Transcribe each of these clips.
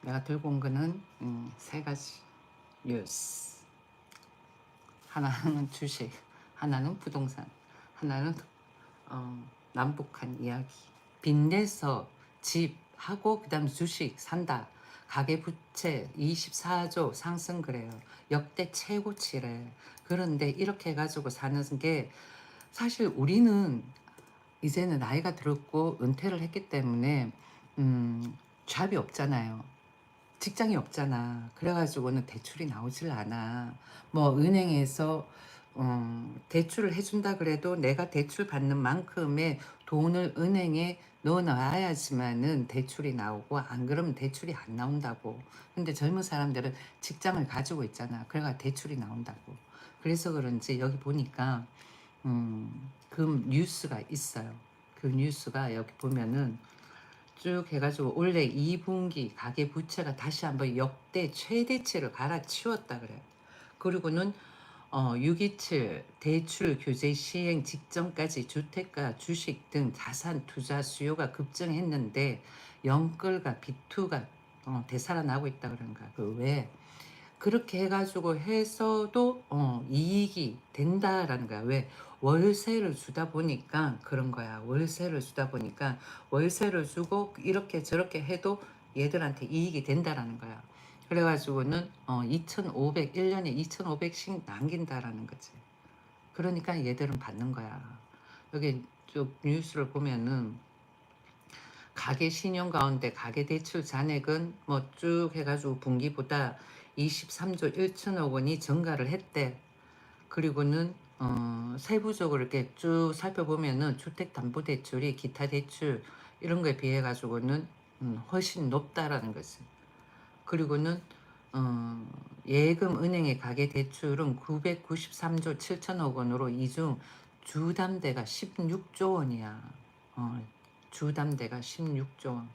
내가 들고 온 거는 세 가지 뉴스. 하나는 주식, 하나는 부동산, 하나는 남북한 이야기. 빚내서 집 하고 그다음 주식 산다. 가계부채 24조 상승 그래요. 역대 최고치래. 그런데 이렇게 해가지고 사는 게 사실 우리는 이제는 나이가 들었고 은퇴를 했기 때문에 잡이 없잖아요. 직장이 없잖아. 그래가지고는 대출이 나오질 않아. 뭐 은행에서 대출을 해준다 그래도 내가 대출 받는 만큼의 돈을 은행에 넣어놔야지만은 대출이 나오고 안 그러면 대출이 안 나온다고. 근데 젊은 사람들은 직장을 가지고 있잖아. 그래가 대출이 나온다고. 그래서 그런지 여기 보니까 그 뉴스가 있어요. 그 뉴스가 여기 보면은 쭉 해가지고 올해 2분기 가계 부채가 다시 한번 역대 최대치를 갈아치웠다 그래요. 그리고는 627 대출 규제 시행 직전까지 주택과 주식 등 자산 투자 수요가 급증했는데 영끌과 비투가 되살아나고 있다 그런 거야. 그 왜? 그렇게 해가지고 해서도 이익이 된다라는 거야. 왜? 월세를 주다 보니까 그런 거야. 월세를 주다 보니까 월세를 주고 이렇게 저렇게 해도 얘들한테 이익이 된다라는 거야. 그래가지고는 1년에 2,500씩 남긴다라는 거지. 그러니까 얘들은 받는 거야. 여기 쭉 뉴스를 보면은 가계 신용 가운데 가계 대출 잔액은 뭐 쭉 해가지고 분기보다 23조 1천억 원이 증가를 했대. 그리고는 세부적으로 이렇게 쭉 살펴보면은 주택담보대출이 기타 대출 이런 거에 비해 가지고는 훨씬 높다라는 거지. 그리고는 예금 은행의 가계 대출은 993조 7천억 원으로 이 중 주담대가 16조 원이야. 주담대가 16조 원.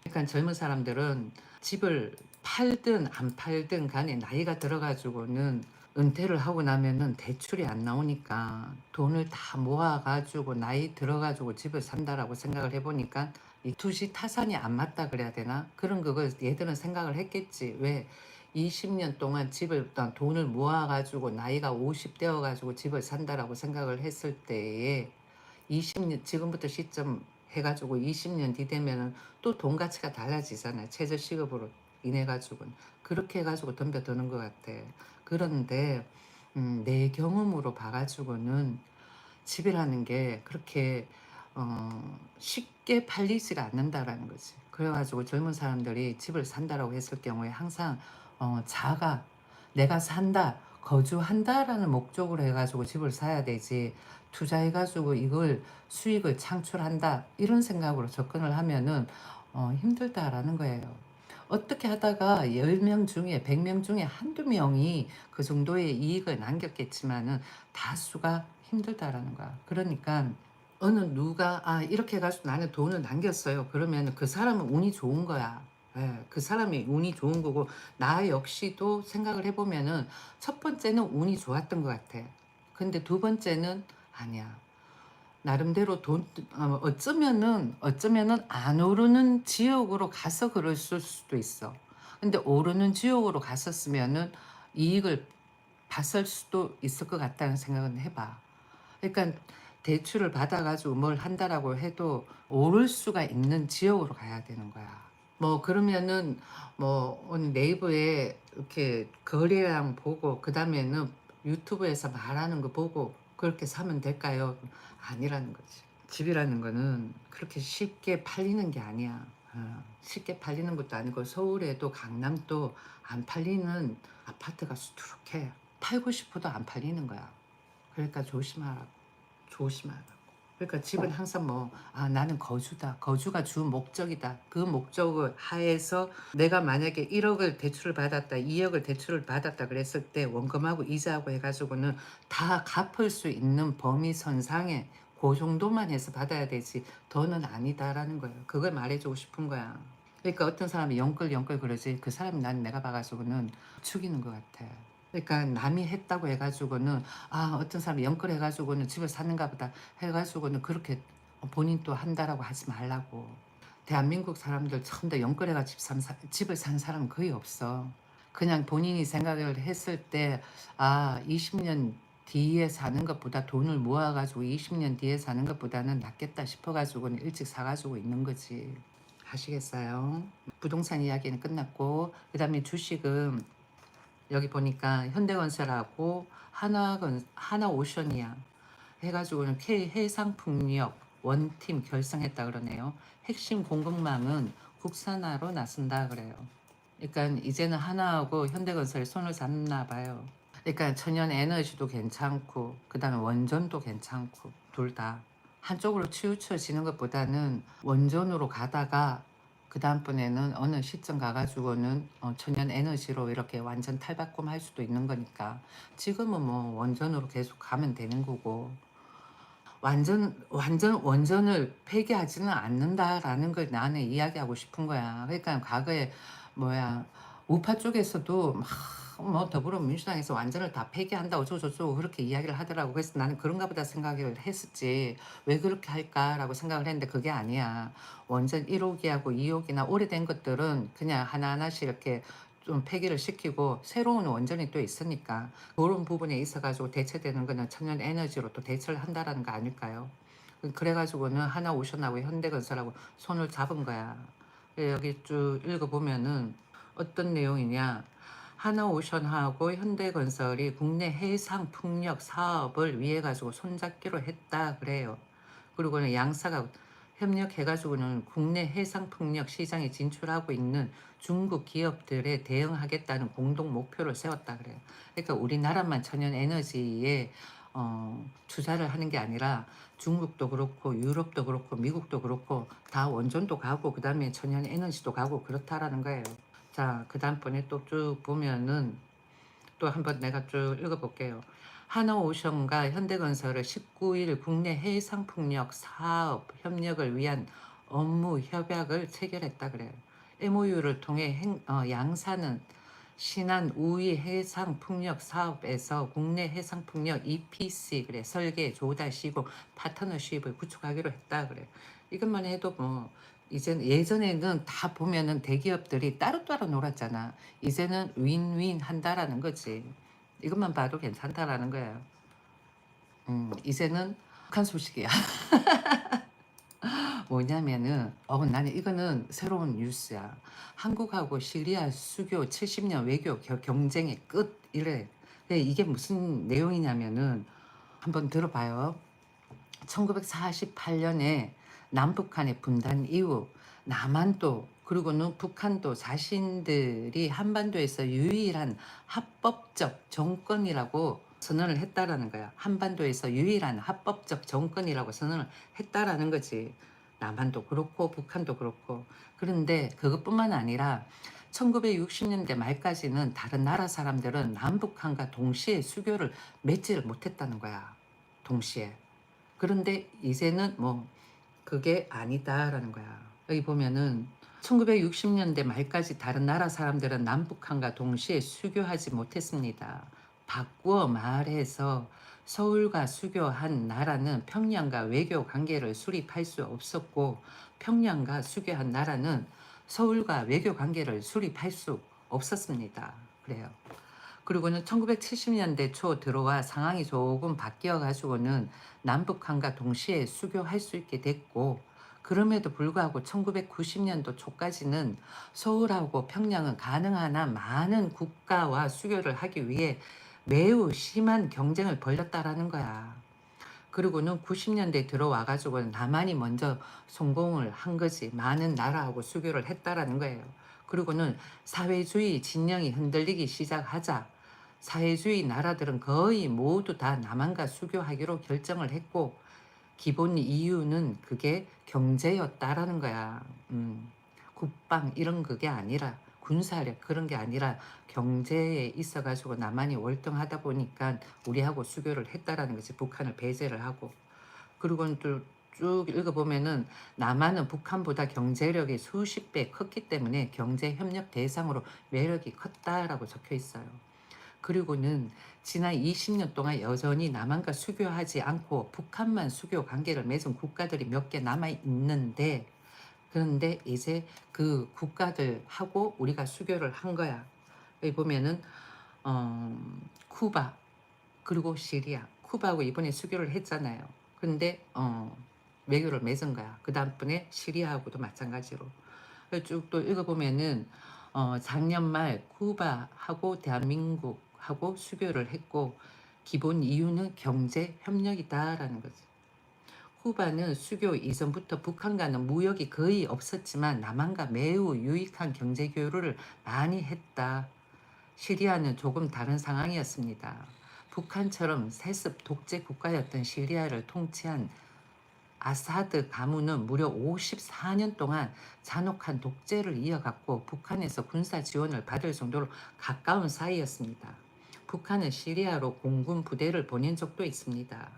그러니까 젊은 사람들은 집을 팔든 안 팔든 간에 나이가 들어가지고는 은퇴를 하고 나면은 대출이 안 나오니까 돈을 다 모아가지고 나이 들어가지고 집을 산다라고 생각을 해보니까 이 투시 타산이 안 맞다 그래야 되나? 그런 그걸 얘들은 생각을 했겠지. 왜? 20년 동안 집을 돈을 모아가지고 나이가 50 되어가지고 집을 산다라고 생각을 했을 때에 20년 지금부터 시점 해가지고 20년 뒤 되면은 또 돈 가치가 달라지잖아요. 최저시급으로 인해 가지고는 그렇게 해가지고 덤벼드는 것 같아. 그런데 내 경험으로 봐가지고는 집이라는 게 그렇게 쉽게 팔리지가 않는다라는 거지. 그래가지고 젊은 사람들이 집을 산다라고 했을 경우에 항상 자가 내가 산다 거주한다라는 목적으로 해가지고 집을 사야 되지 투자해가지고 이걸 수익을 창출한다 이런 생각으로 접근을 하면은 힘들다라는 거예요. 어떻게 하다가 10명 중에 100명 중에 한두 명이 그 정도의 이익을 남겼겠지만은 다수가 힘들다라는 거야. 그러니까 어느 누가 이렇게 해가지고 나는 돈을 남겼어요. 그러면 그 사람은 운이 좋은 거야. 예, 그 사람이 운이 좋은 거고 나 역시도 생각을 해보면은 첫 번째는 운이 좋았던 것 같아. 근데 두 번째는 아니야. 나름대로 어쩌면은 안 오르는 지역으로 가서 그랬을 수도 있어. 근데 오르는 지역으로 갔었으면은 이익을 봤을 수도 있을 것 같다는 생각은 해봐. 그러니까 대출을 받아가지고 뭘 한다라고 해도 오를 수가 있는 지역으로 가야 되는 거야. 뭐 그러면은 뭐 네이버에 이렇게 거래량 보고 그 다음에는 유튜브에서 말하는 거 보고 그렇게 사면 될까요? 아니라는 거지. 집이라는 거는 그렇게 쉽게 팔리는 게 아니야. 쉽게 팔리는 것도 아니고 서울에도 강남도 안 팔리는 아파트가 수두룩해. 팔고 싶어도 안 팔리는 거야. 그러니까 조심하라고. 조심하라고. 그러니까 집은 항상 나는 거주다. 거주가 주 목적이다. 그 목적을 하에서 내가 만약에 1억을 대출을 받았다, 2억을 대출을 받았다 그랬을 때 원금하고 이자하고 해가지고는 다 갚을 수 있는 범위 선상에 그 정도만 해서 받아야 되지 더는 아니다라는 거예요. 그걸 말해주고 싶은 거야. 그러니까 어떤 사람이 영끌 그러지 그 사람이 난 내가 봐가지고는 죽이는 것 같아. 그러니까 남이 했다고 해가지고는 어떤 사람이 영끌해가지고는 집을 사는가 보다 해가지고는 그렇게 본인 또 한다라고 하지 말라고. 대한민국 사람들 전부 다 영끌해가 집을 산 사람은 거의 없어. 그냥 본인이 생각을 했을 때, 아, 20년 뒤에 사는 것보다 돈을 모아가지고 20년 뒤에 사는 것보다는 낫겠다 싶어가지고는 일찍 사가지고 있는 거지. 아시겠어요? 부동산 이야기는 끝났고, 그 다음에 주식은 여기 보니까 현대건설하고 하나오션이야 해가지고는 K해상풍력 원팀 결성했다 그러네요. 핵심 공급망은 국산화로 나선다 그래요. 그러니까 이제는 하나하고 현대건설이 손을 잡나 봐요. 그러니까 천연 에너지도 괜찮고 그 다음에 원전도 괜찮고 둘 다 한쪽으로 치우쳐지는 것보다는 원전으로 가다가 그 다음번에는 어느 시점 가가지고는 천연 에너지로 이렇게 완전 탈바꿈 할 수도 있는 거니까 지금은 뭐 원전으로 계속 가면 되는 거고 완전 원전을 폐기하지는 않는다라는 걸 나는 이야기하고 싶은 거야. 그러니까 과거에 뭐야 우파 쪽에서도 막 뭐 더불어민주당에서 완전을 다 폐기한다 어쩌고저쩌고 그렇게 이야기를 하더라고. 그래서 나는 그런가 보다 생각을 했었지. 왜 그렇게 할까라고 생각을 했는데 그게 아니야. 원전 1호기하고 2호기나 오래된 것들은 그냥 하나하나씩 이렇게 좀 폐기를 시키고 새로운 원전이 또 있으니까 그런 부분에 있어가지고 대체되는 거는 천연 에너지로 또 대처를 한다라는 거 아닐까요? 그래가지고는 하나오션하고 현대건설하고 손을 잡은 거야. 여기 쭉 읽어보면은 어떤 내용이냐. 하나오션하고 현대건설이 국내 해상 풍력 사업을 위해 가지고 손잡기로 했다 그래요. 그리고는 양사가 협력해가지고는 국내 해상 풍력 시장에 진출하고 있는 중국 기업들에 대응하겠다는 공동 목표를 세웠다 그래요. 그러니까 우리나라만 천연 에너지에 투자를 하는 게 아니라 중국도 그렇고 유럽도 그렇고 미국도 그렇고 다 원전도 가고 그 다음에 천연 에너지도 가고 그렇다라는 거예요. 자, 그 다음번에 또 쭉 보면은 또 한번 내가 쭉 읽어볼게요. 하나오션과 현대건설을 19일 국내 해상풍력 사업 협력을 위한 업무 협약을 체결했다 그래요. MOU를 통해 양사는 신안 우위 해상풍력 사업에서 국내 해상풍력 EPC 그래 설계, 조달, 시공, 파트너십을 구축하기로 했다 그래. 이것만 해도 뭐 이제 예전에는 다 보면은 대기업들이 따로따로 놀았잖아. 이제는 윈윈 한다라는 거지. 이것만 봐도 괜찮다라는 거예요. 이제는 북한 소식이야. 뭐냐면은 나는 이거는 새로운 뉴스야. 한국하고 시리아 수교 70년 외교 경쟁의 끝 이래. 근데 이게 무슨 내용이냐면은 한번 들어봐요. 1948년에 남북한의 분단 이후 남한도 그리고는 북한도 자신들이 한반도에서 유일한 합법적 정권이라고 선언을 했다라는 거야. 한반도에서 유일한 합법적 정권이라고 선언을 했다라는 거지. 남한도 그렇고 북한도 그렇고. 그런데 그것뿐만 아니라 1960년대 말까지는 다른 나라 사람들은 남북한과 동시에 수교를 맺지를 못했다는 거야. 동시에. 그런데 이제는 뭐 그게 아니다라는 거야. 여기 보면은 1960년대 말까지 다른 나라 사람들은 남북한과 동시에 수교하지 못했습니다. 바꾸어 말해서 서울과 수교한 나라는 평양과 외교 관계를 수립할 수 없었고 평양과 수교한 나라는 서울과 외교 관계를 수립할 수 없었습니다. 그래요. 그리고는 1970년대 초 들어와 상황이 조금 바뀌어 가지고는 남북한과 동시에 수교할 수 있게 됐고 그럼에도 불구하고 1990년도 초까지는 서울하고 평양은 가능한 한 많은 국가와 수교를 하기 위해 매우 심한 경쟁을 벌였다라는 거야. 그리고는 90년대 들어와 가지고는 남한이 먼저 성공을 한 거지. 많은 나라하고 수교를 했다라는 거예요. 그리고는 사회주의 진영이 흔들리기 시작하자 사회주의 나라들은 거의 모두 다 남한과 수교하기로 결정을 했고 기본 이유는 그게 경제였다라는 거야. 국방 이런 그게 아니라 군사력 그런 게 아니라 경제에 있어가지고 남한이 월등하다 보니까 우리하고 수교를 했다라는 거지. 북한을 배제를 하고. 그리고는 또 쭉 읽어보면은 남한은 북한보다 경제력이 수십 배 컸기 때문에 경제협력 대상으로 매력이 컸다라고 적혀 있어요. 그리고는 지난 20년 동안 여전히 남한과 수교하지 않고 북한만 수교 관계를 맺은 국가들이 몇 개 남아 있는데 그런데 이제 그 국가들하고 우리가 수교를 한 거야. 여기 보면은 쿠바 그리고 시리아, 쿠바하고 이번에 수교를 했잖아요. 근데 외교를 맺은 거야. 그 다음번에 시리아하고도 마찬가지로. 쭉 또 읽어보면은 작년 말 쿠바하고 대한민국하고 수교를 했고 기본 이유는 경제 협력이다라는 거지. 쿠바는 수교 이전부터 북한과는 무역이 거의 없었지만 남한과 매우 유익한 경제 교류를 많이 했다. 시리아는 조금 다른 상황이었습니다. 북한처럼 세습 독재 국가였던 시리아를 통치한 아사드 가문은 무려 54년 동안 잔혹한 독재를 이어갔고 북한에서 군사 지원을 받을 정도로 가까운 사이였습니다. 북한은 시리아로 공군 부대를 보낸 적도 있습니다.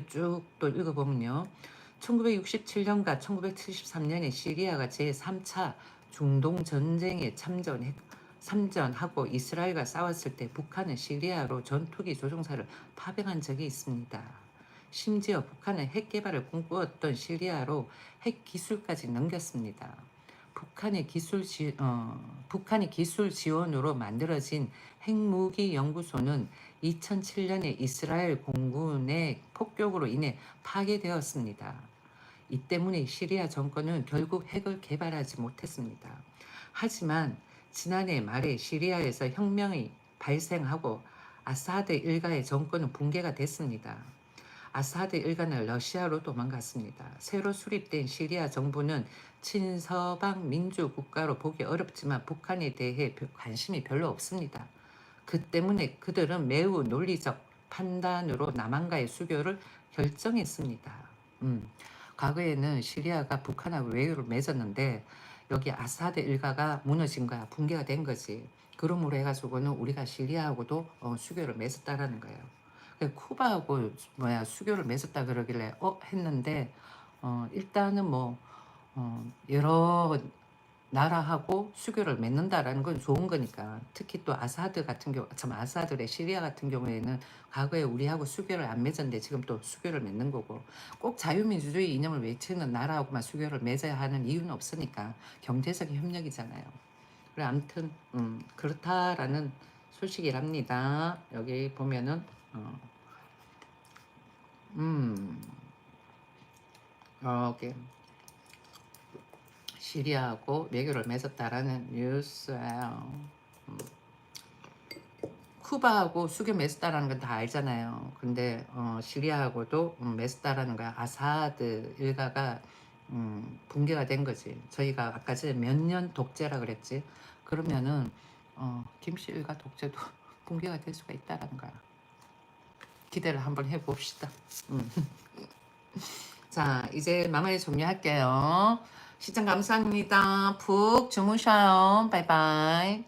쭉 또 읽어보면요. 1967년과 1973년에 시리아가 제3차 중동 전쟁에 참전하고 이스라엘과 싸웠을 때 북한은 시리아로 전투기 조종사를 파병한 적이 있습니다. 심지어 북한은 핵 개발을 꿈꾸었던 시리아로 핵 기술까지 넘겼습니다. 북한의 기술 지원으로 만들어진 핵무기 연구소는 2007년에 이스라엘 공군의 폭격으로 인해 파괴되었습니다. 이 때문에 시리아 정권은 결국 핵을 개발하지 못했습니다. 하지만 지난해 말에 시리아에서 혁명이 발생하고 아사드 일가의 정권은 붕괴가 됐습니다. 아사드 일가는 러시아로 도망갔습니다. 새로 수립된 시리아 정부는 친서방 민주 국가로 보기 어렵지만 북한에 대해 관심이 별로 없습니다. 그 때문에 그들은 매우 논리적 판단으로 남한과의 수교를 결정했습니다. 과거에는 시리아가 북한하고 외교를 맺었는데 여기 아사드 일가가 무너진 거야. 붕괴가 된 거지. 그러므로 해가지고는 우리가 시리아하고도 수교를 맺었다라는 거예요. 쿠바하고 수교를 맺었다 그러길래 했는데 일단은 뭐 여러 나라하고 수교를 맺는다라는 건 좋은 거니까. 특히 또 아사드 같은 경우, 아사드의 시리아 같은 경우에는 과거에 우리하고 수교를 안 맺었는데 지금 또 수교를 맺는 거고, 꼭 자유민주주의 이념을 외치는 나라하고만 수교를 맺어야 하는 이유는 없으니까 경제적인 협력이잖아요. 그래 아무튼 그렇다라는 소식이랍니다. 여기 보면은 이렇게 시리아하고 외교를 맺었다라는 뉴스예요. 쿠바하고 수교 맺었다라는 건 다 알잖아요. 근데 시리아하고도 맺었다라는 거야. 아사드 일가가 붕괴가 된 거지. 저희가 아까 전에 몇 년 독재라 그랬지. 그러면은 김씨 일가 독재도 붕괴가 될 수가 있다라는 거야. 기대를 한번 해봅시다. 자, 이제 마무리 종료할게요. 시청 감사합니다. 푹 주무셔요. 바이바이.